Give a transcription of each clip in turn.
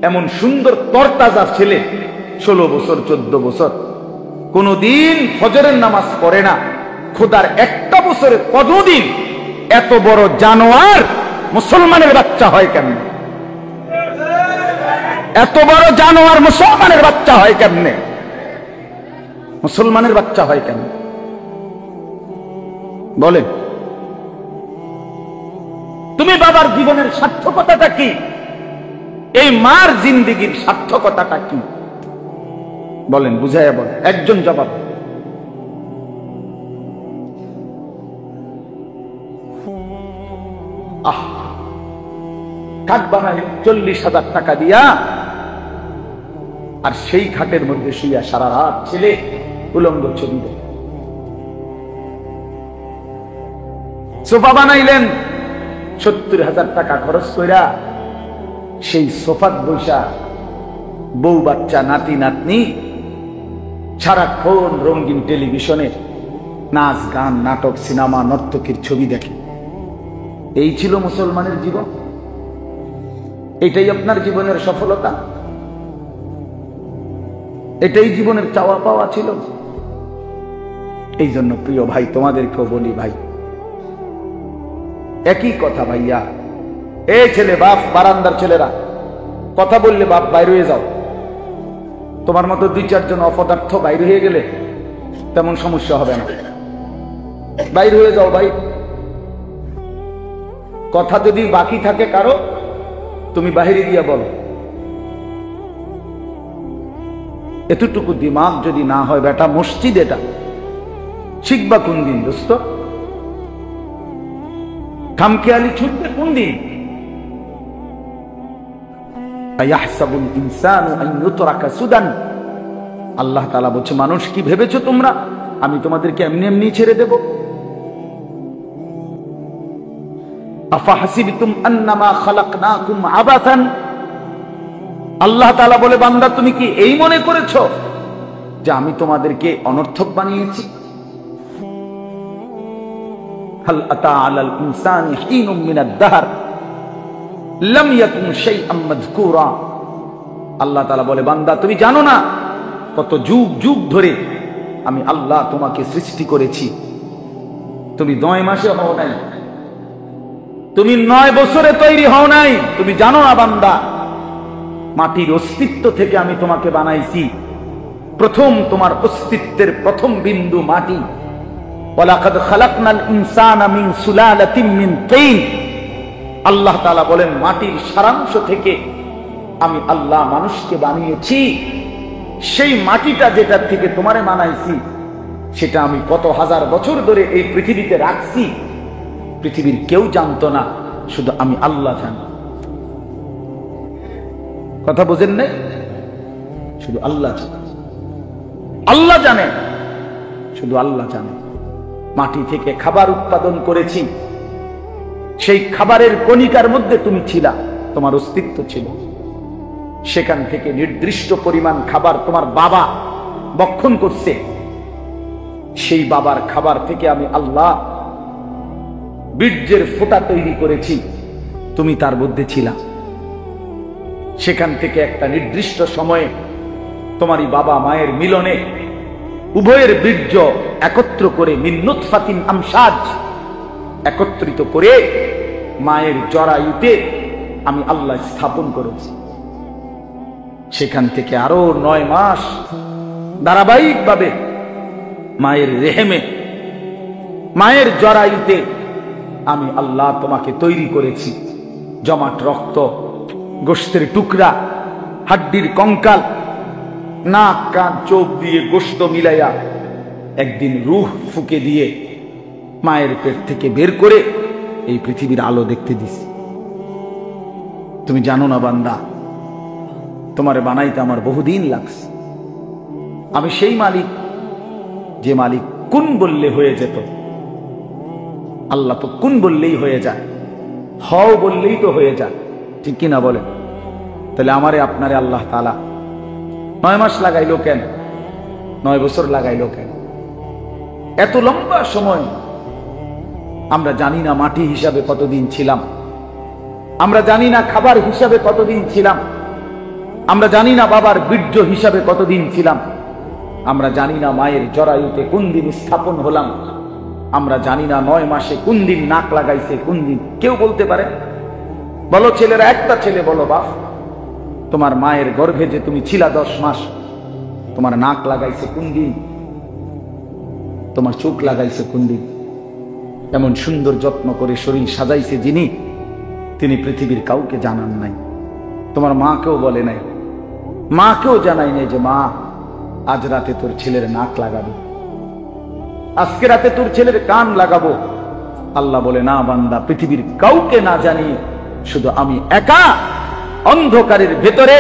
এমন সুন্দর তরতাজা ছেলে 16 বছর 14 বছর কোনদিন ফজরের নামাজ পড়ে না, খোদার একটা বছরে কতদিন এত বড় জানোয়ার মুসলমানের বাচ্চা হয় কেমনে? এত বড় জানোয়ার মুসলমানের বাচ্চা হয় কেমনে? মুসলমানের বাচ্চা হয় কেমনে বলেন? তুমি বাবার জীবনের সার্থকতাটা কি? এই মার জিন্দেগীর সার্থকতাটা কি বলেন? বুঝাইয়া বলেন, একজন জবাব। খাট বানাই 40,000 টাকা দিয়া, আর সেই খাটের মধ্যে শুইয়া সারা রাত ছেলে উলঙ্গ ছবি দেখে। সোফা বানাইলেন 70,000 টাকা খরচ কইরা, সেই সোফাত বৈশা বউ বাচ্চা নাতি নাতনি সারাক্ষণ রঙিন টেলিভিশনে নাচ গান নাটক সিনেমা নর্তকীর ছবি দেখে। এই ছিল মুসলমানের জীবন? এটাই আপনার জীবনের সফলতা? এটাই জীবনের চাওয়া পাওয়া ছিল? এই জন্য প্রিয় ভাই, তোমাদেরকেও বলি ভাই, একই কথা ভাইয়া। এই ছেলে বাপ, বারান্দার ছেলেরা কথা বললে বাপ বাইরে হয়ে যাও। তোমার মতো 2-4 জন অপদার্থ বাইরে হয়ে গেলে তেমন সমস্যা হবে না, বাইরে হয়ে যাও ভাই। কথা যদি বাকি থাকে কারো, তুমি বাহিরে দিয়া বলো। এতটুকু দিমাগ যদি না হয় বেটা, মসজিদ এটা শিখবা কোন দিন দোস্ত? খামখেয়ালি ছুটবে কোন দিন? আল্লাহ তাআলা বলছে, মানুষ কি ভেবেছো তোমরা আমি তোমাদেরকে এমনি এমনি ছেড়ে দেব? আফাহাসিবতুম আন্নামা খালাকনাকুম আবাথান, আল্লাহ তাআলা বলে, বান্দা তুমি কি এই মনে করেছো যে আমি তোমাদেরকে অনর্থক বানিয়েছি? হাল আতা আলাল ইনসানি হিনুম মিনাদ দাহর লাম ইয়াকুন শাইআম মাযকুরা। আল্লাহ তাআলা বলে, বান্দা তুমি জানো না কত যুগ যুগ ধরে আমি আল্লাহ তোমাকে সৃষ্টি করেছি। তুমি 9 মাসে হও নাই, তুমি 9 বছরে তৈরি হও নাই। তুমি জানো না বান্দা, মাটির অস্তিত্ব থেকে আমি তোমাকে বানাইছি। প্রথম তোমার অস্তিত্বের প্রথম বিন্দু মাটি। ওয়ালাকাদ খালাকনাল ইনসানা মিন সুলালাতিন মিন তিন। আল্লাহ তাআলা বলেন, মাটির সারাংশ থেকে আমি আল্লাহ মানুষকে বানিয়েছি। সেই মাটিটা যেটার থেকে তোমারে বানাইছি, সেটা আমি কত হাজার বছর ধরে এই পৃথিবীতে রাখছি। পৃথিবীর কেউ জানতো না, শুধু আমি আল্লাহ জানি। কথা বুঝেন নাই? শুধু আল্লাহ জানে, আল্লাহ জানে, শুধু আল্লাহ জানে। মাটি থেকে খাবার উৎপাদন করেছি, সেই খাবারের কণিকার মধ্যে তুমি ছিলা, তোমার অস্তিত্ব ছিল। সেখান থেকে নির্দিষ্ট পরিমাণ খাবার তোমার বাবা বক্ষণ করছে। সেই বাবার খাবার থেকে আমি আল্লাহ বীর্যের ফোঁটা তৈরি করেছি, তুমি তার মধ্যে ছিলা। সেখান থেকে একটা নির্দিষ্ট সময়ে তোমারই বাবা মায়ের মিলনে উভয়ের বীর্য একত্র করে মিন নুতফাতিন আমশাজ একত্রিত করে মায়ের জরায়ুতে আমি আল্লাহ স্থাপন করেছি। সেখান থেকে আরো 9 মাস ধারাবাহিকভাবে মায়ের রেহেমে, মায়ের জরায়ুতে আমি আল্লাহ তোমাকে তৈরি করেছি। জমাট রক্ত, গোশতের টুকরা, হাড্ডির কঙ্কাল, নাক কান চোখ দিয়ে গোশত মিলাইয়া একদিন রূহ ফুকে দিয়ে মায়ের পেট থেকে বের করে এই পৃথিবীর আলো দেখতে দিছি। তুমি জানো না বান্দা, তোমারে বানাইতে আমার বহুদিন লাগছে। আমি সেই মালিক, যে মালিক কুন বললে হয়ে যেত। আল্লাহ তো কুন বললেই হয়ে যায়, হও বললেই তো হয়ে যায়, ঠিক কিনা বলেন? তাহলে আমারে আপনারে আল্লাহ তাআলা 9 মাস লাগাইলো কেন? 9 বছর লাগাইলো কেন? এত লম্বা সময় আমরা জানি না মাটি হিসাবে কতদিন ছিলাম। আমরা জানি না খাবার হিসাবে কতদিন ছিলাম, আমরা জানি না বাবার বীর্য হিসাবে কতদিন ছিলাম, আমরা জানি না মায়ের জরায়ুতে কোন দিন স্থাপন হলাম, আমরা জানি না 9 মাসে কোন দিন নাক লাগাইছে কোন দিন। কেউ বলতে পারে? বলো ছেলেরা, একটা ছেলে বলো বাপ, তোমার মায়ের গর্ভে যে তুমি ছিলা 10 মাস, তোমার নাক লাগাইছে কোন দিন, তোমার চোখ লাগাইছে কোন দিন? এমন সুন্দর যত্ন করে শরীর সাজাইছে যিনি, তিনি পৃথিবীর কাউকে জানান নাই। তোমার মাকেও বলে নাই, মাকেও জানাই নাই যে মা আজ রাতে তোর ছেলের নাক লাগাবো, আজকে রাতে তোর ছেলের কান লাগাবো। আল্লাহ বলে না বান্দা, পৃথিবীর কাউকে না জানিয়ে শুধু আমি একা অন্ধকারের ভেতরে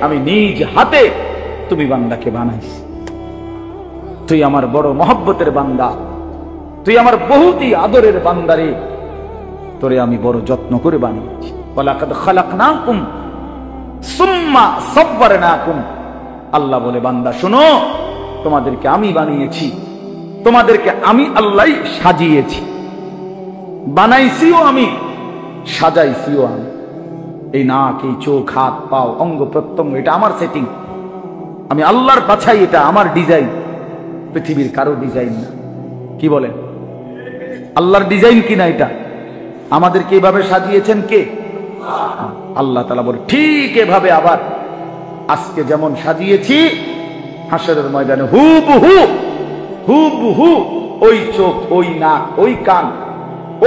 আমি নিজ হাতে তুমি বান্দাকে বানাইছি। তুই আমার বড় মহব্বতের বান্দা, তুই আমার বহুতই আদরের বান্দারে, তোরে আমি বড় যত্ন করে বানিয়েছি। ওয়ালাকাদ খালাকনাকুম সুম্মা সাব্বারনাকুম। আল্লাহ বলে বান্দা শোনো, তোমাদেরকে আমি বানিয়েছি, তোমাদেরকে আমি আল্লাহ সাজিয়েছি, বানাইছিও আমি, সাজাইছিও আমি। এই নাক, এই চোখ, হাত, পাও, অঙ্গ প্রত্যঙ্গ, এটা আমার সেটিং, আমি আল্লাহর বাছাই, এটা আমার ডিজাইন, পৃথিবীর কারো ডিজাইন না। কি বলেন? আল্লাহর ডিজাইন কিনা এটা? আমাদেরকে এভাবে সাজিয়েছেন কে? আল্লাহ তাআলা বলে ঠিক এভাবে আবার আজকে যেমন সাজিয়েছি, হাসরের ময়দানে হুবহু হুবহু ওই চোখ, ওই নাক, ওই কান,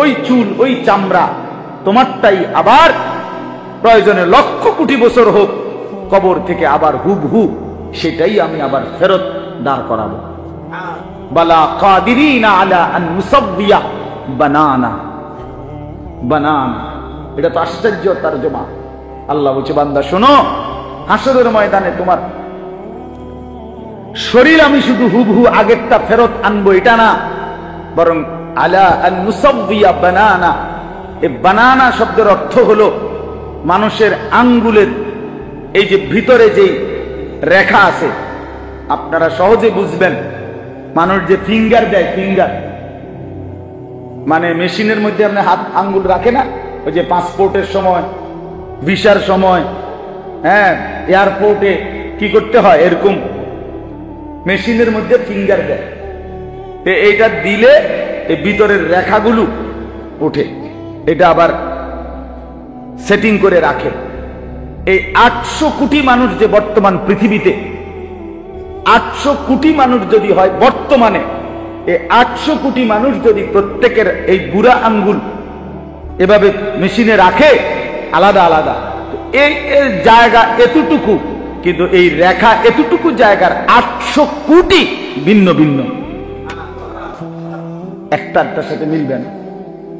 ওই চুল, ওই চামড়া তোমারটাই আবার প্রয়োজনে 1,00,000 কোটি বছর হোক কবর থেকে আবার হুবহু সেটাই আমি আবার ফেরত দাঁড় করাবো। বালা কাদিরিনা আলা আন নুসাব্বিয়া বানানা। বানানা, এটা তো আশ্চর্য তরজমা। আল্লাহ বলছে বান্দা শোনো, হাসরের ময়দানে তোমার শরীর আমি শুধু হুবহু আগেরটা ফেরত আনবো এটা না, বরং আলা আন নুসাব্বিয়া বানানা। এই বানানা শব্দের অর্থ হলো মানুষের আঙ্গুলের এই যে ভিতরে যে রেখা আছে, আপনারা সহজে বুঝবেন। মানুষ যে ফিঙ্গার দেয়, ফিঙ্গার মানে মেশিনের মধ্যে আপনি হাত আঙ্গুল রাখে না, ওই যে পাসপোর্টের সময়, ভিসার সময়, হ্যাঁ এয়ারপোর্টে কি করতে হয়, এরকম মেশিনের মধ্যে ফিঙ্গার দেয়। এইটা দিলে এই ভিতরের রেখাগুলো ওঠে, এটা আবার সেটিং করে রাখে। এই 800 কোটি মানুষ যে বর্তমান পৃথিবীতে, 800 কোটি মানুষ যদি হয় বর্তমানে, এই 800 কোটি মানুষ যদি প্রত্যেকের এই বুড়া আঙ্গুল এভাবে মেশিনে রাখে আলাদা আলাদা, এই জায়গা এতটুকু, কিন্তু এই রেখা এতটুকু জায়গার 800 কোটি ভিন্ন ভিন্ন, একটার সাথে মিলবে না।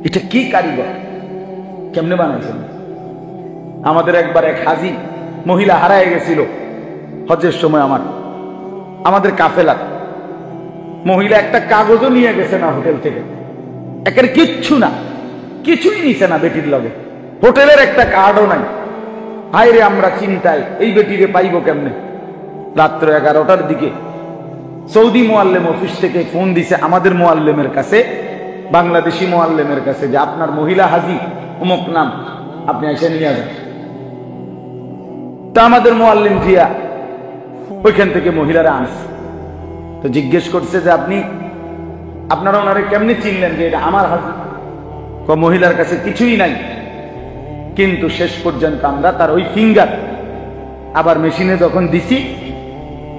এটা কি কারিগর, কেমনে বানাইছেন? আমাদের একবার এক হাজি মহিলা হারায় গেছিল হজের সময়, আমাদের কাফেলা মহিলা একটা কাগজও নিয়ে গেছে না হোটেল থেকে, একের কিচ্ছু না, কিছুই নিছে না বেটির লগে, হোটেলের একটা কার্ডও নাই। হায় রে আমরা চিন্তায়, এই বেটিরে পাইব কেমনে? রাত্র 11টার দিকে সৌদি মুআল্লিম অফিস থেকে ফোন দিছে আমাদের মুআল্লিমের কাছে, বাংলাদেশি মুআল্লিমের কাছে, যে আপনার মহিলা হাজি অমুক নাম, আপনি এসে নিয়ে যান। তা আমাদের মুআল্লিম জিয়া ওইখান থেকে মহিলারা আনছে, তো জিজ্ঞেস করছে যে আপনারা ওনারে কেমনি চিনলেন যে এটা আমার হাজি? মহিলার কাছে কিছুই নাই, কিন্তু শেষ পর্যন্ত আমরা তার ওই ফিঙ্গার আবার মেশিনে যখন দিছি,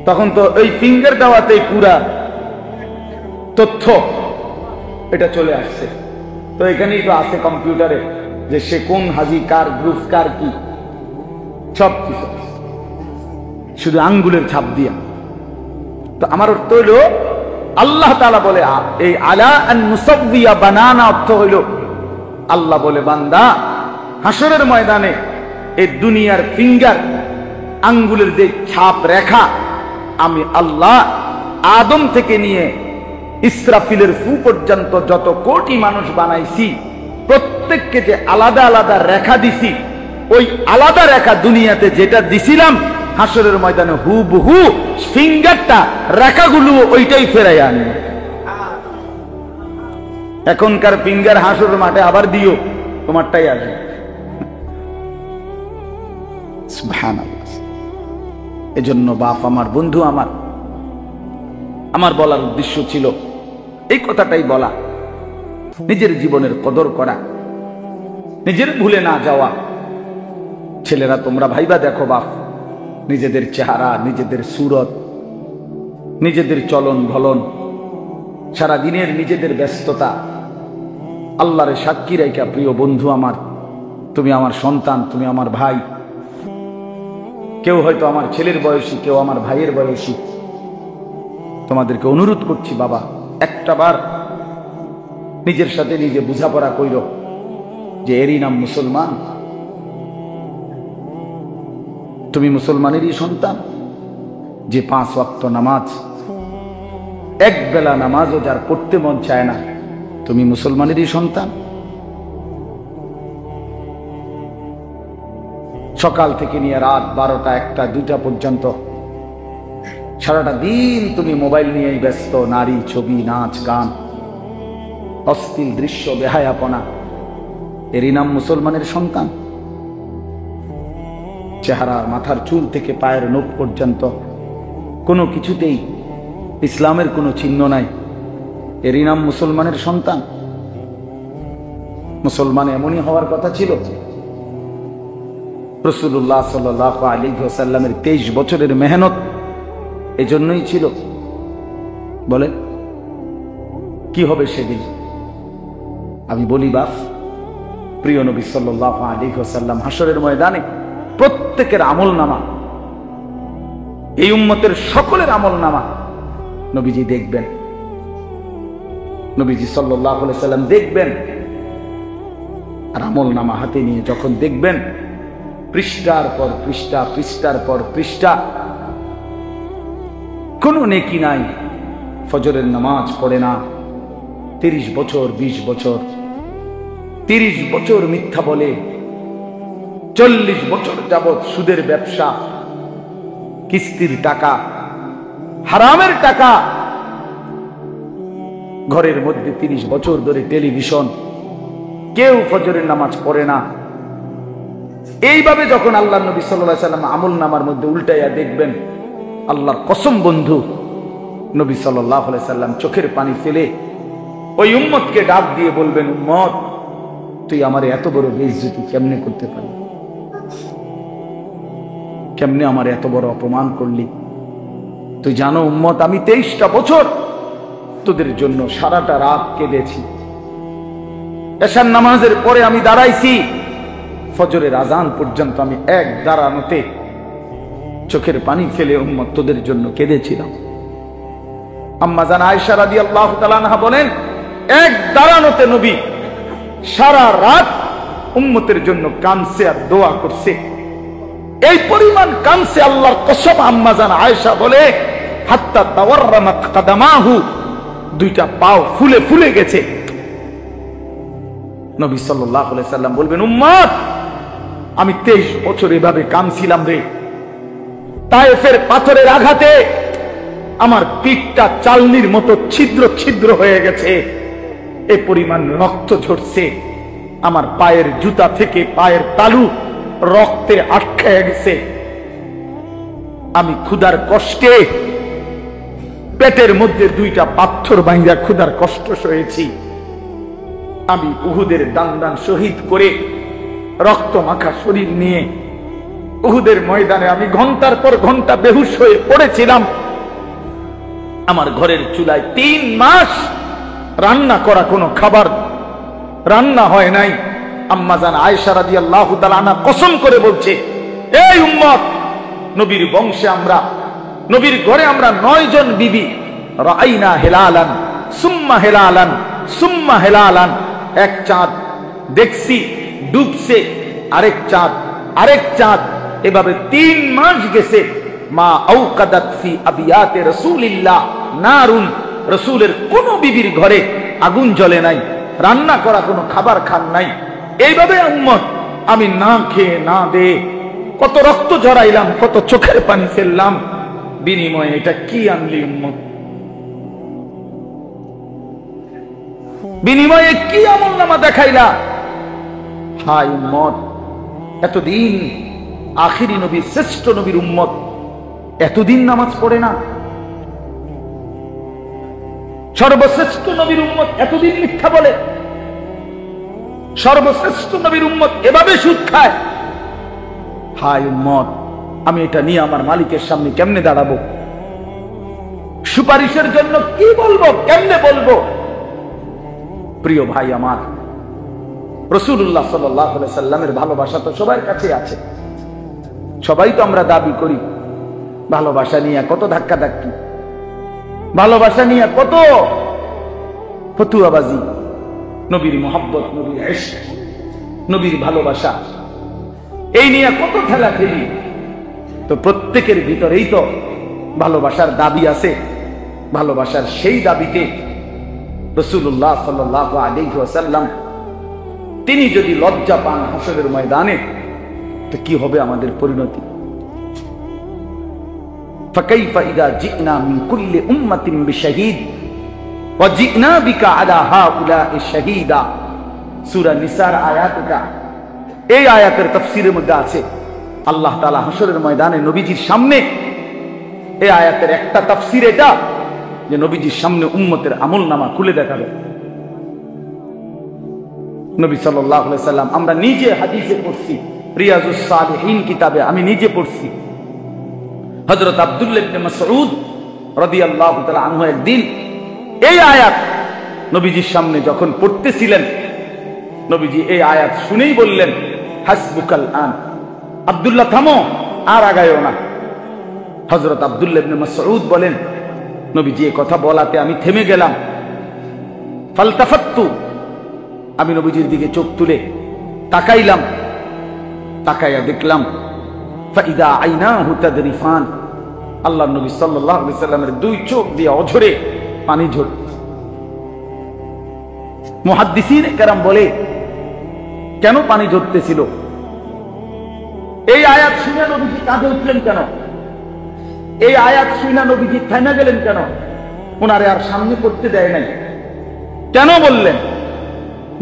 তখন তো ওই ফিঙ্গার দেওয়াতে পুরা তথ্য এটা চলে আসছে। তো এখানেই তো আছে কম্পিউটারে যে সে কোন হাজি, কার গ্রুপ, কার কি, সব কিছু শুধু আঙ্গুলের ছাপ দিয়া। তো আমার অর্থ হইল, আল্লাহ তাআলা বলে এই আলা আন নুসাব্বিয়া বানানা অর্থ হইল, আল্লাহ বলে বান্দা হাসরের ময়দানে এই দুনিয়ার ফিঙ্গার, আঙ্গুলের যে ছাপ রেখা, আমি আল্লাহ আদম থেকে নিয়ে ইসরাফিলের ফু পর্যন্ত যত কোটি মানুষ বানাইছি, প্রত্যেককে যে আলাদা আলাদা রেখা দিছি, ওই আলাদা রেখা দুনিয়াতে যেটা দিছিলাম, হাসরের ময়দানে হুবহু ফিঙ্গারটা, রেখাগুলো ওইটাই ফেরাই আনবে। এখনকার ফিঙ্গার হাসরের মাঠে আবার দিও, তোমারটাই আসবে। সুবহানাল্লাহ। এজন্য বাপ আমার, বন্ধু আমার বলার উদ্দেশ্য ছিল এই কথাটাই বলা, নিজের জীবনের কদর করা, নিজের ভুলে না যাওয়া। ছেলেরা তোমরা ভাইবা দেখো বাপ, নিজেদের চেহারা, নিজেদের সুরত, নিজেদের চলন ভলন, সারাদিনের নিজেদের ব্যস্ততা, আল্লাহরে সাক্ষী রাইখা প্রিয় বন্ধু আমার, তুমি আমার সন্তান, তুমি আমার ভাই। কেউ হয়তো আমার ছেলের বয়সী, কেউ আমার ভাইয়ের বয়সী। তোমাদেরকে অনুরোধ করছি বাবা, একটা বার নিজের সাথে নিজে বোঝাপড়া কইর যে এরই নাম মুসলমান। তুমি মুসলমানেরই সন্তান, যে 5 ওয়াক্ত নামাজ, এক বেলা নামাজও যার পড়তে মন চায় না, তুমি মুসলমানেরই সন্তান। সকাল থেকে নিয়ে রাত 12টা, 1টা, 2টা পর্যন্ত সারাটা দিন তুমি মোবাইল নিয়েই ব্যস্ত, নারী, ছবি, নাচ, গান, অশ্লীল দৃশ্য, বেহায়াপনা, এরই নাম মুসলমানের সন্তান। চেহারা, মাথার চুল থেকে পায়ের নখ পর্যন্ত কোনো কিছুতেই ইসলামের কোনো চিহ্ন নাই, এরই নাম মুসলমানের সন্তান। মুসলমান এমনই হওয়ার কথা ছিল। রাসূলুল্লাহ সাল্লাল্লাহু আলাইহি ওয়াসাল্লামের 23 বছরের মেহনত এজন্যই ছিল। বলে কি হবে সেদিন? আমি বলি বাপ, প্রিয় নবী সাল্লাল্লাহু আলাইহি ওয়াসাল্লাম হাসরের ময়দানে প্রত্যেকের আমলনামা, এই উম্মতের সকলের আমলনামা নবীজি দেখবেন। নবীজি সাল্লাল্লাহু আলাইহি ওয়াসাল্লাম দেখবেন, আর আমলনামা হাতে নিয়ে যখন দেখবেন, পৃষ্ঠার পর পৃষ্ঠা, পৃষ্ঠার পর পৃষ্ঠা, কোনো নেকি নাই। ফজরের নামাজ পড়ে না, 30 বছর, 20 বছর, 30 বছর মিথ্যা বলে, 40 বছর যাবৎ সুদের ব্যবসা, কিস্তির টাকা, হারামের টাকা, ঘরের মধ্যে 30 বছর ধরে টেলিভিশন, কেউ ফজরের নামাজ পড়ে না। এইভাবে যখন আল্লাহর নবী সাল্লাল্লাহু আলাইহি ওয়াসাল্লাম আমল নামার মধ্যে উল্টাইয়া দেখবেন, আল্লাহর কসম বন্ধু, নবী সাল্লাল্লাহু আলাইহি ওয়াসাল্লাম চোখের পানি ফেলে ওই উম্মতকে ডাক দিয়ে বলবেন, উম্মত তুই আমার এত বড় বেইজ্জতি কেমনে করতে পারলি? কেমনে আমার এত বড় অপমান করলি? তুই জানো উম্মত, আমি 23টা বছর তোদের জন্য সারাটা রাত কেঁদেছি। এশার নামাজের পরে আমি দাঁড়াইছি, ফজরের আজান পর্যন্ত আমি এক দাঁড়ানোতে চোখের পানি ফেলে উম্মত তোদের জন্য কেঁদেছিলাম। আম্মা জান আয়েশা রাদিয়াল্লাহু তাআলা আনহা বলেন, এক দাঁড়ানোতে নবী সারা রাত উম্মতের জন্য কাঁদছে আর দোয়া করছে। এই পরিমাণ কাঁদছে, আল্লাহর কসম আম্মা জান আয়েশা বলে, হাত্তা তাওয়াররামাত কাদামাহু, 2টা পাও ফুলে ফুলে গেছে। নবী সাল্লাল্লাহু আলাইহি সাল্লাম বলবেন, উম্মত আমি 23 বছর এভাবে কাঁদছিলাম রে। তায়েফের পাথরের আঘাতে আমার পিঠটা চালনির মতো ছিদ্র ছিদ্র হয়ে গেছে, এ পরিমাণ রক্ত ঝরছে। আমার পায়ের জুতা থেকে পায়ের তালু রক্তে আটকায় গেছে। আমি ক্ষুধার কষ্টে পেটের মধ্যে 2টা পাথর বাইন্ধা ক্ষুধার কষ্ট সয়েছি। আমি উহুদের দান শহীদ করে রক্ত মাখা শরীর নিয়ে উহুদের ময়দানে আমি ঘন্টার পর ঘন্টা বেহুশ হয়ে পড়েছিলাম। আমার ঘরের চুলায় 3 মাস রান্না করা কোনো খাবার রান্না হয় নাই। আম্মা জান আয়েশা রাদিয়াল্লাহু তাআলা আনহা কসম করে বলছে, এই উম্মত, নবীর বংশে আমরা, নবীর ঘরে আমরা 9 জন বিবি, রাআইনা হিলালান সুম্মা হিলালান সুম্মা হিলালান, এক চাঁদ দেখছি ডুবছে, আরেক চাঁদ, আরেক চাঁদ, এভাবে 3 মাস গেছে। মা আওকাদাত ফি আবিয়াতে রাসূলিল্লাহ নারুন, রাসূলের কোন বিবির ঘরে আগুন জ্বলে নাই, রান্না করা কোনো খাবার খান নাই। এইভাবে উম্মত আমি না খেয়ে না দে কত রক্ত ঝরাইলাম, কত চোখের পানি ফেললাম, বিনিময়ে এটা কি আনলি উম্মত? বিনিময়ে কি আমলনামা দেখাইলা? হায় উম্মত, এতদিন আখিরি নবী, শ্রেষ্ঠ নবীর উম্মত এতদিন নামাজ পড়ে না? সর্বশ্রেষ্ঠ নবীর উম্মত এতদিন মিথ্যা বলে? সর্বশ্রেষ্ঠ নবীর উম্মত এভাবে সুদ খায়? হায় উম্মত, আমি এটা নিয়ে আমার মালিকের সামনে কেমনে দাঁড়াবো? সুপারিশের জন্য কি বলবো, কেমনে বলবো? প্রিয় ভাই আমার, রাসূলুল্লাহ সাল্লাল্লাহু আলাইহি সাল্লামের ভালোবাসা তো সবার কাছে আছে। সবাই তো আমরা দাবি করি। ভালোবাসা নিয়ে কত ধাক্কাধাক্কি, ভালোবাসা নিয়ে কত ফতুয়াবাজি, নবীর মোহাব্বত, নবীর ইশক, নবীর ভালোবাসা, এই নিয়ে কত ঠেলাঠেলি। তো প্রত্যেকের ভিতরেই তো ভালোবাসার দাবি আছে। ভালোবাসার সেই দাবিতে রাসূলুল্লাহ সাল্লাল্লাহু আলাইহি ওয়াসাল্লাম তিনি যদি লজ্জা পান হাসরের ময়দানে, তো কি হবে আমাদের পরিণতি? ফাকাইফা ইযা জি'না মিন কুল্লি উম্মাতিন বিশাহীদ ওয়া জি'না বিকা আলা হাউলা'i শাহীদা। সূরা নিসার আয়াতটা, এই আয়াতের তাফসীরের মধ্যে আছে আল্লাহ তাআলা হাসরের ময়দানে নবীজির সামনে, এই আয়াতের একটা তাফসীর এটা যে নবীজির সামনে উম্মতের আমলনামা খুলে দেখাবে। নবী সাল্লাল্লাহু আলাইহি সাল্লাম, আমরা নিজে হাদিসে পড়ছি, রিয়াজুস সালিহিন কিতাবে আমি নিজে পড়ছি, হযরত আব্দুল্লাহ ইবনে মাসউদ রাদিয়াল্লাহু তাআলা আনহু একদিন এই আয়াত নবীজির সামনে যখন পড়তেছিলেন, নবীজি এই আয়াত শুনেই বললেন, হাসবুকাল আন, আব্দুল্লাহ থামো, আর আগায়ও না। হযরত আব্দুল্লাহ ইবনে মাসউদ বলেন, নবীজি এই কথা বলাতে আমি থেমে গেলাম। ফালতাফাত্তু, আমি নবীজির দিকে চোখ তুলে তাকাইলাম, তাকাইয়া দেখলাম ফাইদা আইনাহু তাদরিফান, আল্লাহর নবী সাল্লাল্লাহু আলাইহি সাল্লামের দুই চোখ দিয়ে অঝরে পানি ঝরছে। মুহাদ্দিসিন কেরাম বলে, কেন পানি ঝরতেছিল? এই আয়াত শুনে নবীজি কাঁদে উঠলেন কেন? এই আয়াত শুনে নবীজি থাইমা গেলেন কেন? ওনারে আর সামনে করতে দেয় নাই কেন বললেন?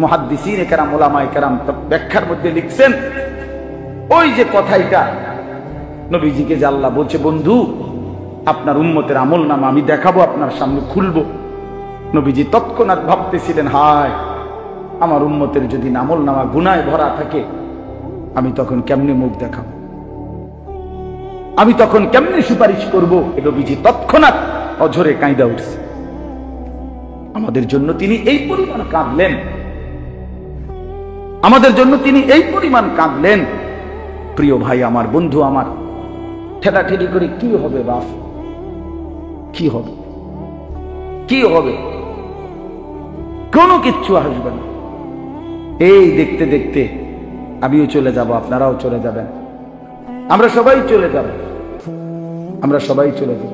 মুহাদ্দিসিন কেরাম, উলামায়ে কেরাম ব্যাখ্যার মধ্যে লিখছেন, ওই যে কথাইটা নবীজিকে যে আল্লাহ বলছে, বন্ধু আপনার উম্মতের আমলনামা আমি দেখাবো, আপনার সামনে খুলবো। নবীজি তৎক্ষণাৎ ভাবতেছিলেন, হায় আমার উম্মতের যদি আমলনামা গুনায় ভরা থাকে, আমি তখন কেমনে মুখ দেখাবো, আমি তখন কেমনে সুপারিশ করবো? নবীজি তৎক্ষণাৎ অঝরে কাঁদা উঠছে। আমাদের জন্য তিনি এই পরিমাণ কাঁদলেন, আমাদের জন্য তিনি এই পরিমাণ কাঁদলেন। প্রিয় ভাই আমার, বন্ধু আমার, ঠেলাঠেলি করে কি হবে বাপ? কি হবে? কি হবে? কোনো কিচ্ছু আসবে না। এই দেখতে দেখতে আমিও চলে যাব, আপনারাও চলে যাবেন, আমরা সবাই চলে যাব, আমরা সবাই চলে যাব।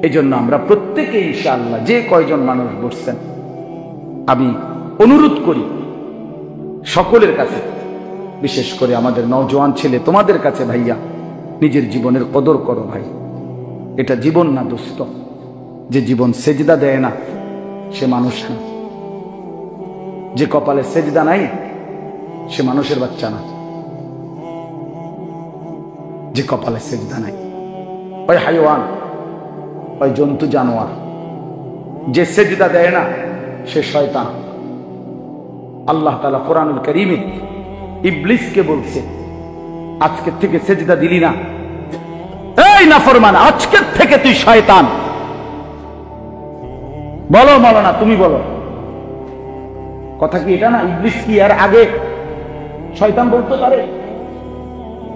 এই জন্য আমরা প্রত্যেকে ইনশাআল্লাহ, যে কয়জন মানুষ বসছেন, আমি অনুরোধ করি সকলের কাছে, বিশেষ করে আমাদের নওজোয়ান ছেলে তোমাদের কাছে, ভাইয়া নিজের জীবনের কদর করো ভাই। এটা জীবন না দোস্ত। যে জীবন সেজদা দেয় না সে মানুষ না, যে কপালে সেজদা নাই সে মানুষের বাচ্চা না, যে কপালে সেজদা নাই ওই হাইওয়ান, ওই জন্তু জানোয়ার। যে সেজদা দেয় না সে শয়তান। আল্লাহ তাআলা কোরআনুল কারীমে ইবলিসকে বলছে, আজকের থেকে সেজদা দিলি না, এই নাফরমান, আজকের থেকে তুই শয়তান। বলো মাওলানা, তুমি বলো, কথা কি এটা না? ইবলিস কি এর আগে শয়তান বলতে পারে?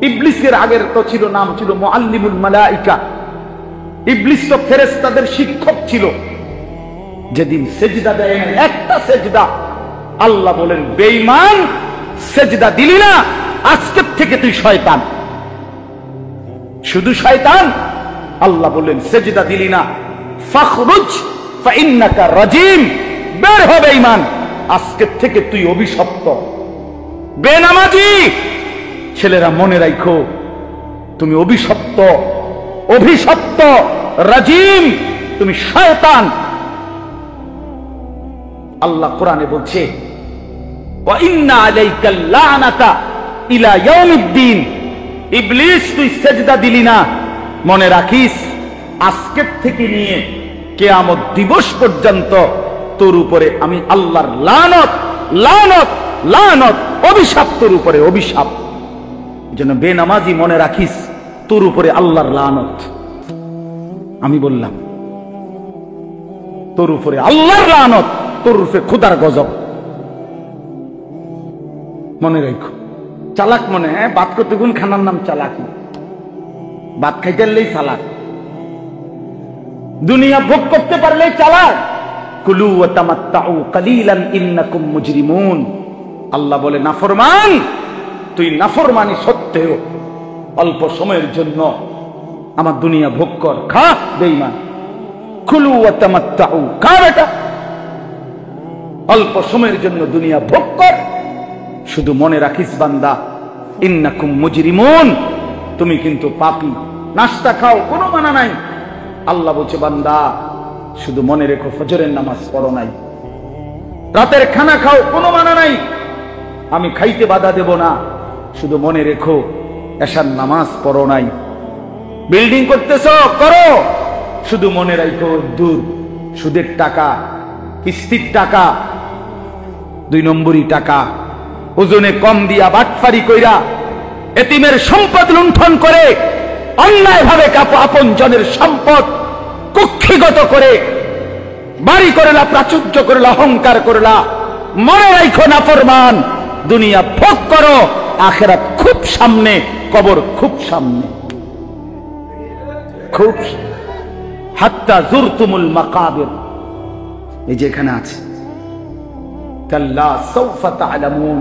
ইবলিসের আগের তো ছিল, নাম ছিল মুআল্লিমুল মালাইকা। ইবলিস তো ফেরেশতাদের শিক্ষক ছিল। যেদিন সেজদা দেয় না, একটা সেজদা, আল্লাহ বলেন, বেঈমান, সেজদা দিলি না, আজকের থেকে তুই শয়তান। শুধু শয়তান, আল্লাহ বলেন সেজদা দিলি না, ফাখরুজ ফাইন্নাকা রাজিম, বের হ বেঈমান, আজকের থেকে তুই অভিশপ্ত। বেনামাজি ছেলেরা মনে রাখো, তুমি অভিশপ্ত, অভিশপ্ত, রাজিম, তুমি শয়তান। আল্লাহ কোরআনে বলছে, ওয়া ইন্না আলাইকাল লানাতা ইলা ইয়াউমিদ্দিন। ইবলিস তুই সেজদা দিলি না, মনে রাখিস আজকের থেকে নিয়ে কিয়ামত দিবস পর্যন্ত তোর উপরে আমি আল্লাহর লানত লানত লানত অভিশাপ, তোর উপরে অভিশাপ। যেন বেনামাজি মনে রাখিস তোর উপরে আল্লাহর লানত। আমি বললাম তোর উপরে আল্লাহর লানত, তোর উপরে খোদার গজব। মনে রাখো, চালাক মনে হয় বাত করতে গুণ খানার নাম চালাকি, বাত খাইতে পারলেই চালাক, দুনিয়া ভোগ করতে পারলেই চালাক। কুলু ওয়া তামাত্তাউ কালিলান ইন্নাকুম মুজরিমুন। আল্লাহ বলে নাফরমান, তুই নাফরমানি সত্ত্বেও অল্প সময়ের জন্য আমার দুনিয়া ভোগ কর, খা বেঈমান। কুলু ওয়া তামাত্তাউ, খা বেটা, অল্প সময়ের জন্য দুনিয়া ভোগ কর। শুধু মনে রাখিস বান্দা, ইন্নাকুম মুজরিমুন, তুমি কিন্তু পাপী। নাস্তা খাও, কোনো মানা নাই। আল্লাহ বলছে বান্দা শুধু মনে রেখো ফজরের নামাজ পড়ো নাই, রাতের খানা খাও, কোনো মানা নাই, আমি খাইতে বাধা দেব না, শুধু মনে রেখো এশার নামাজ পড়ো নাই। বিল্ডিং করতেছ করো, শুধু মনে রাখো দূর সুদের টাকা, কিস্তির টাকা, 2 নম্বরই টাকা, ওজনে কম দিয়া বাটফারি কইরা এতিমের সম্পদ লুণ্ঠন করে, অন্যায়ভাবে আপন জনের সম্পদ কুক্ষিগত করে বাড়ি করলা, প্রাচুর্য করলা, অহংকার করলা। মনে রাখো নাফরমান, দুনিয়া ভোগ করো, আখিরাত খুব সামনে, কবর খুব সামনে, খুব। হাত্তা জুরতুমুল মাকাবির, এই যে এখানে আছে, কাল্লা সাউফা তা'লামুন।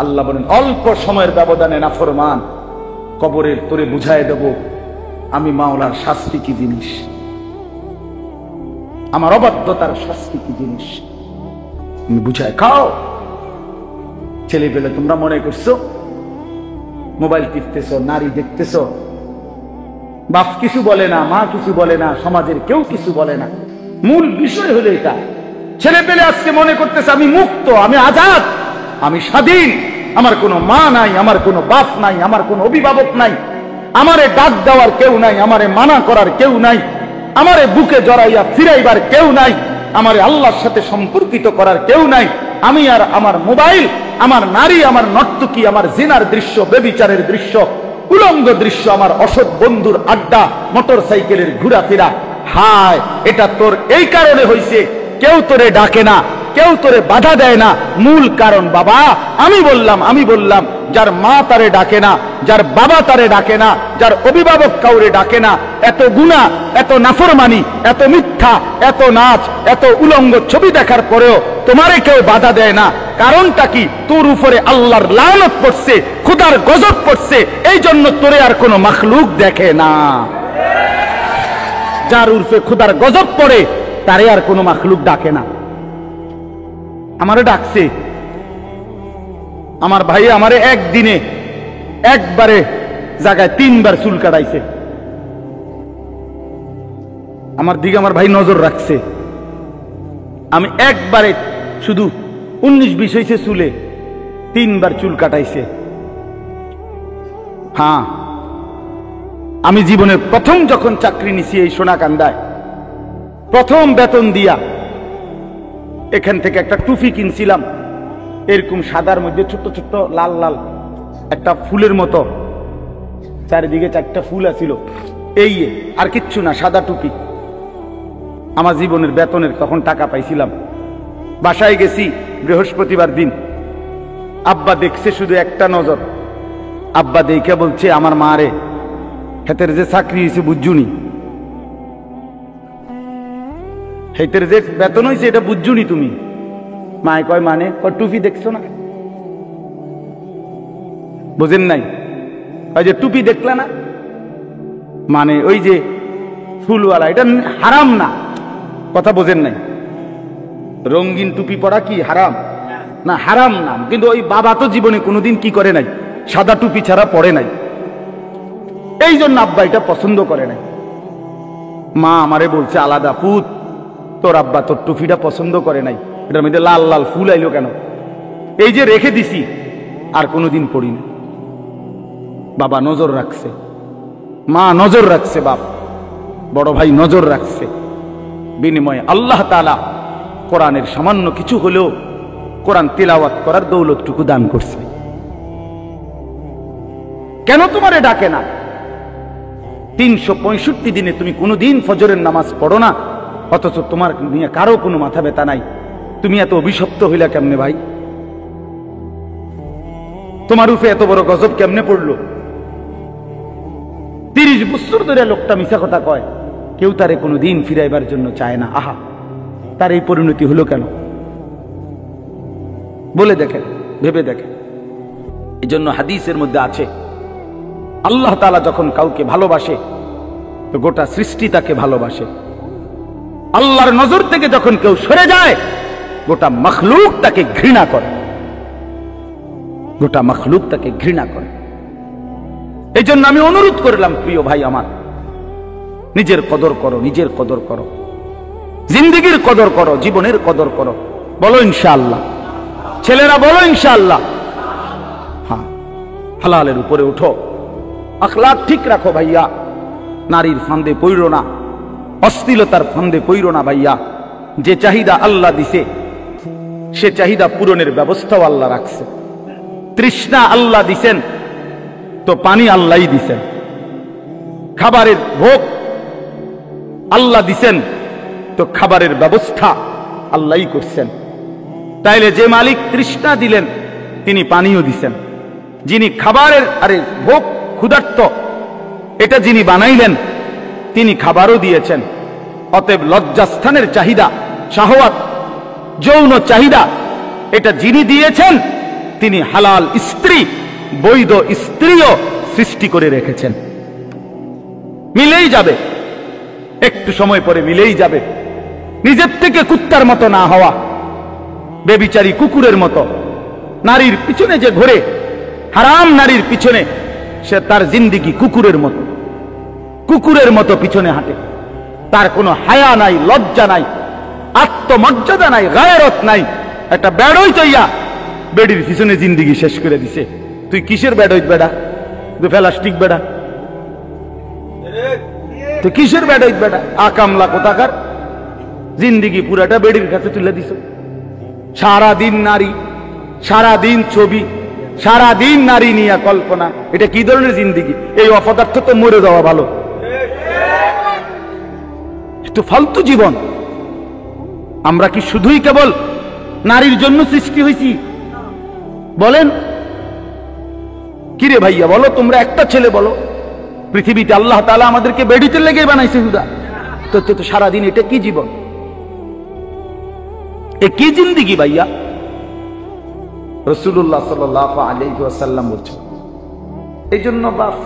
আল্লাহ বলেন অল্প সময়ের ব্যবধানে নাফরমান, কবরের তোরে বুঝায় দেব আমি মাওলার শাস্তি কি জিনিস, আমার অবাধ্যতার শাস্তি কি জিনিস, আমি বুঝায় খাও। ছেলে পেলে তোমরা মনে করছো মোবাইল টিপতেছো, নারী দেখতেছো, বাপ কিছু বলে না, মা কিছু বলে না, সমাজের কেউ কিছু বলে না। মূল বিষয় হলো এটা, ছেলে পেলে আজকে মনে করতেছে আমি মুক্ত, আমি আজাদ, আমি স্বাধীন, আমার কোনো মা নাই, আমার কোনো বাপ নাই, আমার কোনো অভিভাবক নাই, আমারে ডাক দেওয়ার কেউ নাই, আমারে মানা করার কেউ নাই, আমারে বুকে জড়াইয়া ফিরাইবার কেউ নাই, আমারে আল্লাহর সাথে সম্পর্কিত করার কেউ নাই। আমি আর আমার মোবাইল, আমার নারী, আমার নর্তকী, আমার জিনার দৃশ্য, বেবিচারের দৃশ্য, উলঙ্গ দৃশ্য, আমার অসৎ বন্ধুর আড্ডা, মোটর সাইকেলের ঘোরাফেরা। হায়, এটা তোর এই কারণে হইছে, কেউ তোরে ডাকে না, কেউ তোরে বাধা দেয় না। মূল কারণ বাবা, আমি বললাম যার মা তারে ডাকে না, যার বাবা তারে ডাকে না, যার অভিভাবক কাউরে ডাকে না, এত গুনাহ, এত নাফরমানি, এত মিথ্যা, এত নাচ, এত উলঙ্গ ছবি দেখার পরেও তোমারে কেউ বাধা দেয় না। কারণটা কি? তোর উপরে আল্লাহর লানত পড়ছে, খোদার গজব পড়ছে, এই জন্য তোরে আর কোনো মাখলুক দেখে না। যার উর্ফে খোদার গজব পড়ে তারে আর কোনো মাখলুক ডাকে না। আমারে ডাকছে, আমার ভাই আমারে একদিনে একবারে জায়গায় 3 বার চুল কাটাইছে। আমার দিকে আমার ভাই নজর রাখছে, আমি একবারে শুধু 19-20 হয়েছে চুলে, 3 বার চুল কাটাইছে। হ্যাঁ, আমি জীবনের প্রথম যখন চাকরি নিছি এই সোনাকান্দায়, প্রথম বেতন দিয়া এখান থেকে একটা টুপি কিনছিলাম, এরকম সাদার মধ্যে ছোট্ট ছোট্ট লাল লাল একটা ফুলের মতো, চারিদিকে 4টা ফুল আছিল, এই আর কিচ্ছু না, সাদা টুপি। আমার জীবনের বেতনের তখন টাকা পাইছিলাম। বাসায় গেছি বৃহস্পতিবার দিন, আব্বা দেখছে শুধু একটা নজর। আব্বা দেখে বলছে আমার মা রে, হেতের যে চাকরি হয়েছে বুঝুনি, হেতের যে বেতন হয়েছে এটা বুঝুনি তুমি? মায় কয় মানে? টুপি দেখছো না? বুঝেন নাই? ওই যে টুপি দেখলা না, মানে ওই যে ফুলওয়ালা, এটা হারাম না, কথা বোঝেন নাই? রঙিন টুপি পরা কি হারাম না? হারাম না, কিন্তু ওই বাবা তো জীবনে কোনোদিন কি করে নাই, সাদা টুপি ছাড়া পরে নাই, এই জন্য আব্বা এটা পছন্দ করে নাই। মা আমারে বলছে আলাদা, পুত তোর আব্বা তোর টুপিটা পছন্দ করে নাই, এটার মধ্যে লাল লাল ফুল আইলো কেন? এই যে রেখে দিছি, আর কোনোদিন পড়ি না। বাবা নজর রাখছে, মা নজর রাখছে, বাপ বড় ভাই নজর রাখছে। বিনিময়ে আল্লাহ তাআলা কোরআনের সামান্য কিছু হলেও কোরআন তিলাওয়াত করার দৌলতটুকু দান করছে। কেন তোমারে ডাকে না? 365 দিনে তুমি কোনোদিন ফজরের নামাজ পড়ো না, অথচ তোমার নিয়ে কারো কোনো মাথা ব্যথা নাই। তুমি এত অভিশপ্ত হইলা কেমনে ভাই? তোমার উপরে এত বড় গজব কেমনে পড়লো? 30 বছর ধরে লোকটা মিছা কথা কয়, কেউ তারে কোনোদিন ফিরাইবার জন্য চায় না। আহা, তার এই পরিণতি হলো কেন? বলে দেখেন, ভেবে দেখেন। এই জন্য হাদিসের মধ্যে আছে, আল্লাহ তাআলা যখন কাউকে ভালোবাসে তো গোটা সৃষ্টি তাকে ভালোবাসে। আল্লাহর নজর থেকে যখন কেউ সরে যায়, গোটা মখলুক তাকে ঘৃণা করে, গোটা মখলুক তাকে ঘৃণা করে। এই জন্য আমি অনুরোধ করলাম, প্রিয় ভাই আমার, নিজের কদর করো, নিজের কদর করো, জিন্দেগির কদর করো, জীবনের কদর করো। বলো ইনশাআল্লাহ, ছেলেরা বলো ইনশাআল্লাহ। হ্যাঁ, হালালের উপরে উঠো, আখলাক ঠিক রাখো ভাইয়া। নারীর ফান্দে পইরো না, অশ্লীলতার ফান্দে পইরো না ভাইয়া। যে চাহিদা আল্লাহ দিছে, সে চাহিদা পূরণের ব্যবস্থাও আল্লাহ রাখছে। তৃষ্ণা আল্লাহ দিছেন তো পানি আল্লাহই দিছেন, খাবারের ভোগ আল্লাহ দিছেন তো খাবারের ব্যবস্থা আল্লাহই করছেন। তাইলে যে মালিক তৃষ্ণা দিলেন তিনি পানিও দিছেন, যিনি খাবারের ভোগ ক্ষুধার্ত এটা যিনি বানাইলেন তিনি খাবারও দিয়েছেন। অতএব লজ্জাস্থানের চাহিদা, শাহওয়াত, যৌন চাহিদা এটা যিনি দিয়েছেন তিনি হালাল স্ত্রী, বৈধ স্ত্রীও সৃষ্টি করে রেখেছেন। মিলেই যাবে, একটু সময় পরে মিলেই যাবে। নিজের থেকে কুত্তার মতো না হওয়া, বেবিচারী কুকুরের মতো নারীর পিছনে যে ঘোরে, হারাম নারীর পিছনে, সে তার জিন্দেগি কুকুরের মতো, কুকুরের মতো পিছনে হাঁটে। তার কোনো হায়া নাই, লজ্জা নাই, আত্মমর্যাদা নাই, গায়রত নাই। একটা বেড়ই তৈয়া বেডির পিছনে জিন্দেগি শেষ করে দিছে। তুই কিসের বেড়ই বেড়া? তুই প্লাস্টিক বেড়া, তুই কিসের বেড়ই বেড়া? আকামলা কোথাকার, জিন্দেগি পুরাটা বেডির কাছে তুলে দিছ। সারাদিন নারী, সারাদিন ছবি, সারাদিন নারী নিয়ে কল্পনা। এটা কি ধরনের জিন্দেগি? এই অপদার্থ তো মরে যাওয়া ভালো। একটু ফালতু জীবন। আমরা কি শুধুই কেবল নারীর জন্য সৃষ্টি হয়েছি? বলেন কিরে ভাইয়া, বলো তোমরা, একটা ছেলে বলো, পৃথিবীতে আল্লাহ তাআলা আমাদেরকে বেডিতে লেগে বানাইছে হুদা। তো সারাদিন এটা কি জীবন? এ কি জিন্দেগি ভাইয়া? রাসূলুল্লাহ সাল্লাল্লাহু আলাইহি ওয়াসাল্লাম বলছেন। এই জন্য বাপ,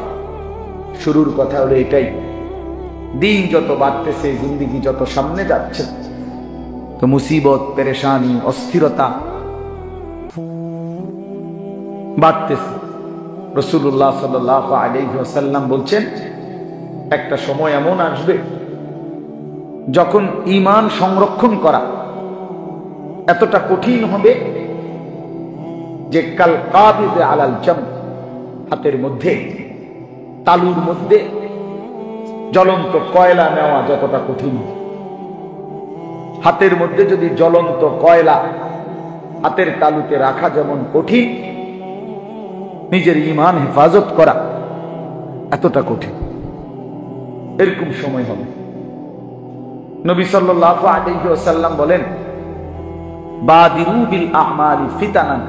শুরুর কথা হলো এটাই, দিন যত বাড়তেছে, জিন্দেগি যত সামনে যাচ্ছে, তো মুসিবত, পেরেশানি, অস্থিরতা বাড়তেছে। রাসূলুল্লাহ সাল্লাল্লাহু আলাইহি ওয়াসাল্লাম বলছেন, একটা সময় এমন আসবে যখন ঈমান সংরক্ষণ করা এতটা কঠিন হবে যে কাল কাবিদ আলাল জাম, হাতের মধ্যে, তালুর মধ্যে জ্বলন্ত কয়লা নেওয়া যতটা কঠিন। হাতের মধ্যে যদি জ্বলন্ত কয়লা হাতের তালুতে রাখা যেমন কঠিন, নিজের ঈমান হেফাজত করা এতটা কঠিন। এরকম সময় হবে। নবী সাল্লাল্লাহু আলাইহি ওয়াসাল্লাম বলেন, বাদিরু বিল আ'মালি ফিতানান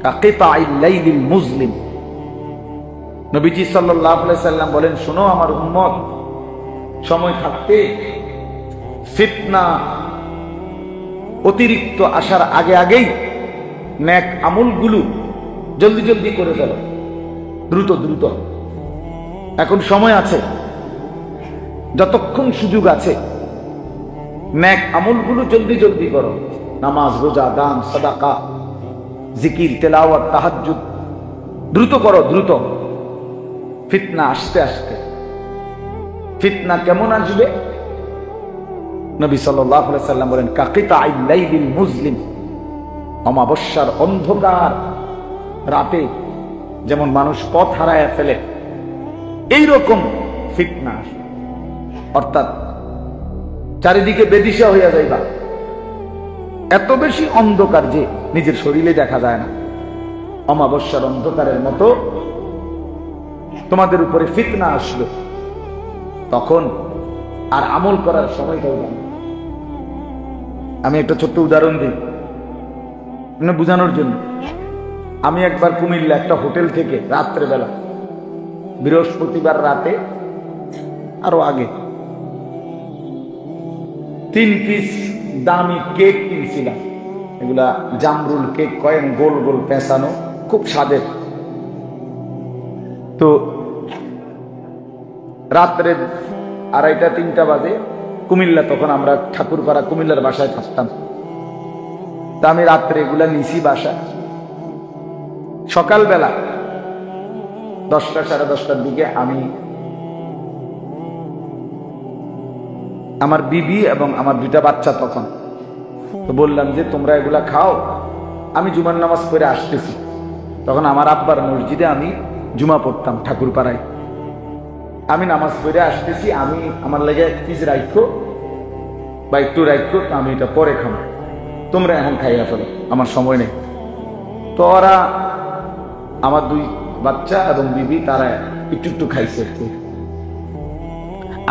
কাকিতাইল লাইলিল মুজলিম। নবীজি সাল্লাল্লাহু আলাইহি ওয়াসাল্লাম বলেন, শোনো আমার উম্মত, সময় থাকতে ফিতনা অতিরিক্ত আসার আগে আগেই নেক আমলগুলো জলদি জলদি করে ফেলো, দ্রুত দ্রুত। এখন সময় আছে, যতক্ষণ সুযোগ আছে নেক আমলগুলো জলদি জলদি করো। নামাজ, রোজা, দান, সাদাকা, জিকির, তেলাওয়াত, তাহাজ্জুদ দ্রুত করো, দ্রুত। ফিতনা আসতে আসতে। ফিতনা কেমন আসবে? নবী সাল্লাল্লাহু আলাইহি ওয়াসাল্লাম বলেন, কাকিতাইল লাইলিল মুজলিম, অমাবস্যার অন্ধকার রাতে যেমন মানুষ পথ হারায় ফেলে, এইরকম ফিতনা আসে। অর্থাৎ চারিদিকে বেদিশা হইয়া যাইবা, এত বেশি অন্ধকার যে নিজের শরীরে দেখা যায় না। অমাবস্যার অন্ধকারের মতো তোমাদের উপরে ফিতনা আসবে, তখন আর আমল করার সময় পাইবা না। আমি একটা ছোট্ট উদাহরণ দিই বুঝানোর জন্য। আমি একবার কুমিল্লা একটা হোটেল থেকে রাত্রে বেলা, বৃহস্পতিবার রাতে, আরো আগে, 3 পিস দামি কেক কিনছিলাম। এগুলা জামরুল কেক কয়, গোল গোল পেঁচানো, খুব স্বাদের। তো রাত্রে 2:30-3টা বাজে কুমিল্লা, তখন আমরা ঠাকুরপাড়া কুমিল্লার বাসায় থাকতাম। তা আমি রাত্রে এগুলা নিছি বাসায়। সকালবেলা 10টা সাড়ে 10টার দিকে আমি আমার বিবি এবং আমার 2টা বাচ্চা তখন, তো বললাম যে তোমরা এগুলা খাও, আমি জুমার নামাজ পড়ে আসতেছি। তখন আমার আব্বার মসজিদে আমি জুমা পড়তাম ঠাকুরপাড়ায়। আমি নামাজ পড়ে আসতেছি, আমি আমার লেগে পিস রাখো বা একটু রাখো, তো আমি এটা পরে খাবো, তোমরা এখন খাইয়া ফেলো, আমার সময় নেই। তো ওরা, আমার 2 বাচ্চা এবং বিবি, তারা একটু একটু খাইছে।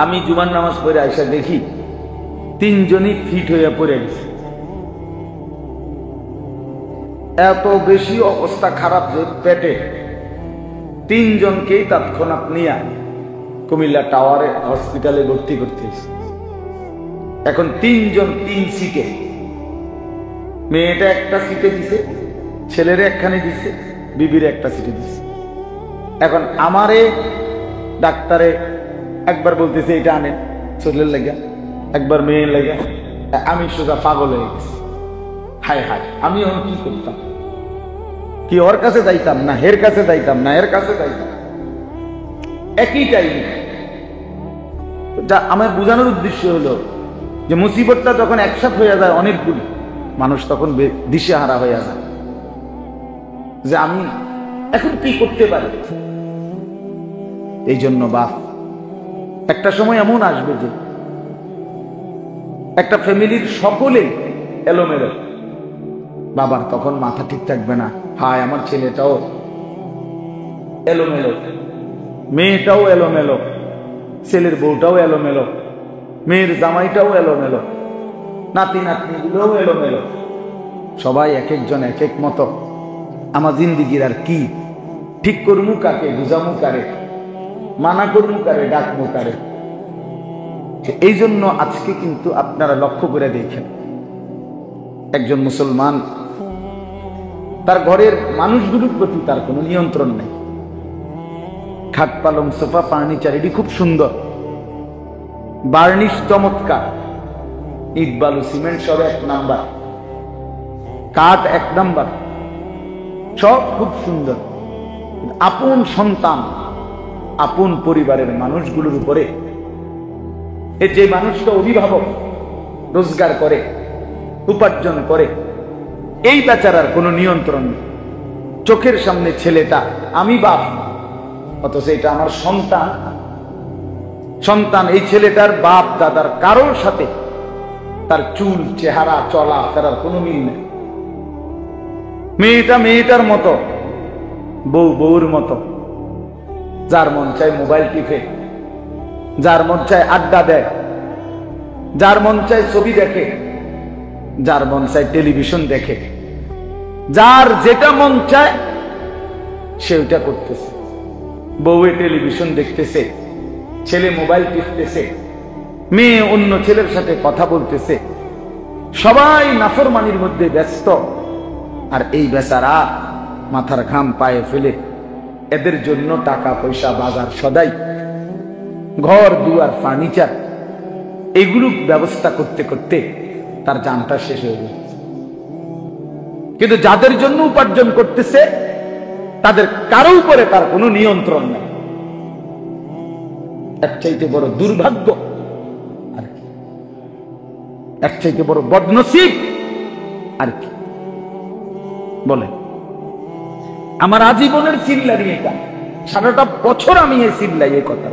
আমি জুমার নামাজ পড়ে আইসা দেখি 3 জনই ফিট হইয়া পড়ে গেছে। এত বেশি অবস্থা খারাপ যে পেটে 3 জনকেই তৎক্ষণাৎ নিয়ে কুমিল্লা টাওয়ারে হসপিটালে ভর্তি করতেছে। এখন 3 জন 3 সিটে, মেয়েটা একটা সিটে দিছে, ছেলের একখানে দিছে, বিবির একটা সিটে দিছে। এখন আমারে ডাক্তারে একবার বলতেছে এটা আনেন ছেলের লেগে, একবার মেয়ের লেগে। আমি সোজা পাগল হয়ে গেছি। হায় হায়, আমি এখন কি করতাম? কি ওর কাছে যাইতাম না এর কাছে যাইতাম, না এর কাছে যাইতাম, একই টাইমে। যা আমার বোঝানোর উদ্দেশ্য হলো যে মুসিবতটা যখন একসাথে হয়ে যায় অনেকগুলো, মানুষ তখন দিশেহারা হয়ে যায় যে আমি এখন কি করতে পারি। এই জন্য বাপ, একটা সময় এমন আসবে যে একটা ফ্যামিলির সকলেই এলোমেলো, বাবার তখন মাথা ঠিক থাকবে না। হায়, আমার ছেলেটাও এলোমেলো, মেয়েটাও এলোমেলো, ছেলের বউটাও এলোমেলো, মেয়ের জামাইটাও এলোমেলো, নাতি নাতনিগুলোও এলোমেলো, সবাই এক একজন এক এক মতো। আমার জিন্দিগির আর কি ঠিক করমু কাকে, বুঝামু কারে, মানা করমু কারে, ডাকমু কারে। এই জন্য আজকে কিন্তু আপনারা লক্ষ্য করে দেখেন, একজন মুসলমান তার ঘরের মানুষগুলোর প্রতি তার কোনো নিয়ন্ত্রণ নেই। খাট পালং সোফা ফার্নিচার এটি খুব সুন্দর, বার্নিশ চমৎকার, ইট বালু সিমেন্ট সব 1 নাম্বার, কাঠ 1 নাম্বার, সব খুব সুন্দর। আপন সন্তান, আপন পরিবারের মানুষগুলোর উপরে, যে মানুষটা অভিভাবক, রোজগার করে, উপার্জন করে, এই বেচারার কোনো নিয়ন্ত্রণ নেই। চোখের সামনে ছেলেটা, আমি বাপ, অথচ এটা আমার সন্তান। সন্তান এই ছেলেটার বাপ দাদার কারোর সাথে তার চুল, চেহারা, চলা ফেরার কোনো মিল নেই। মেয়েটা মেয়েটার মতো, বউ বউর মতো, যার মন চায় মোবাইল টিপে, যার মন চায় আড্ডা দেয়, যার মন চায় ছবি দেখে, যার মন চায় টেলিভিশন দেখে, যার যেটা মন চায় সে ওইটা করতেছে। বউয়ে টেলিভিশন দেখতেছে, ছেলে মোবাইল টিপতেছে, মেয়ে অন্য ছেলের সাথে কথা বলতেছে, সবাই নাফরমানির মধ্যে ব্যস্ত। আর এই বেচারা মাথার ঘাম পায়ে ফেলে এদের জন্য টাকা পয়সা, বাজার সদাই, ঘর দুয়ার, ফার্নিচার, এগুলো ব্যবস্থা করতে করতে তার জানটা শেষ হয়ে যাচ্ছে। কিন্তু যাদের জন্য উপার্জন করতেছে তাদের কারো উপরে তার কোনো নিয়ন্ত্রণ নেই। এর চাইতে বড় দুর্ভাগ্য আর কি, এর চাইতে বড় বদনসিব আর কি বলে। আমার আজীবনের চিল্লানি এটা, সারাটা বছর আমি এই চিল্লাই এই কথা,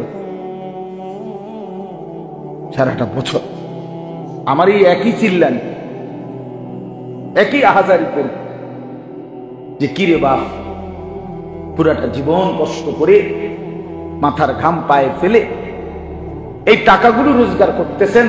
সারাটা বছর আমার এই একই চিল্লানি, একই আহাজারি করে যে কিরে বাপ, পুরাটা জীবন কষ্ট করে মাথার ঘাম পায়ে ফেলে এই টাকাগুলো রোজগার করতেছেন,